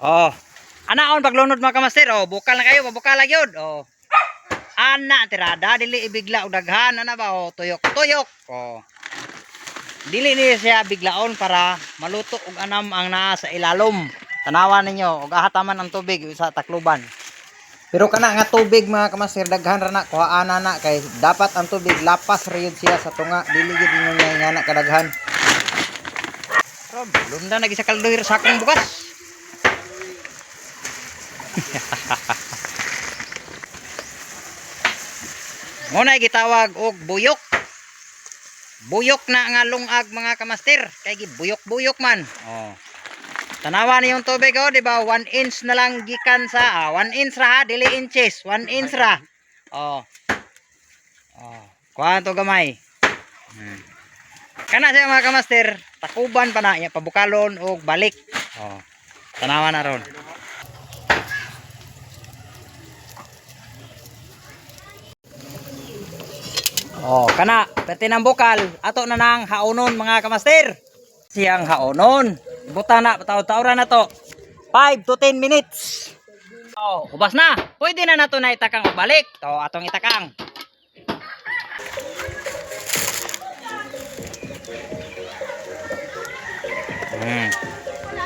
Oh. Anaon paglunod mga kamaster. Oh, bukal na kayo, mabukal lang yun. Oh. Ana tirada dili ibigla og daghan ana ba oh, tuyok. Oh. Dili ni siya biglaon para maluto og anam ang naa sa ilalom. Tanawan ninyo og ahataman ang tubig sa takluban. Pero kana nga tubig mga kamaster daghan ra na kuhaan na kay dapat ang tubig lapas ra yun siya sa tunga dili gid ninyo nga na kadaghan. Lunda na gisa kaldoy sa akong bukas. Muna gitawag og buyok. Buyok na nga lungag mga kamaster. Kay gibuyok-buyok man. Oh. Tanawa ni yung tubig oh, di ba? 1 inch na lang gikan sa 1 inch ra ha, dili inches. 1 inch ra. Oh. Oh. Kuha to gamay. Kana siya mga kamaster, takuban pa na, pabukalon og balik. Oh. Tanawa na ron. Oh, kana, pati ng bukal, ato na nang haonon mga kamaster. Siyang haonon. Buta na, taw-tawra na to. 5 to 10 minutes. Oh, ubas na. Pwede na nato na itakang balik. To, atong itakang.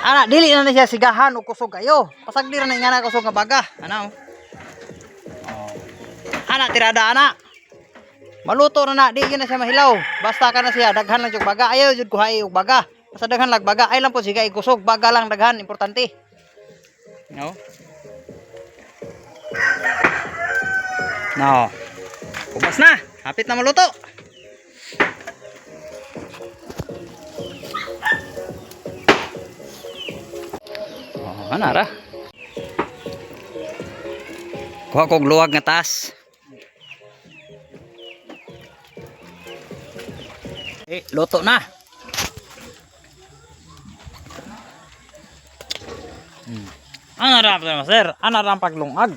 Ana, dili na siya sigahan o kusog kayo. Pasagdi ra na nga na kusog nga baga. Ano? Oh. Ana, tirada ana. Maluto na di yun na siya mahilaw. Basta ka na siya, daghan lang yung baga. Ayaw yun kuhay yung baga. Basta daghan lang baga. Ay lang po siya ikusog. Baga lang daghan, importante. No? No. Ubas na. Hapit na maluto. Oh, anara. Kuha kog luwag nga taas. Luto na. Ano ra pa sir? Ano ra paglungag?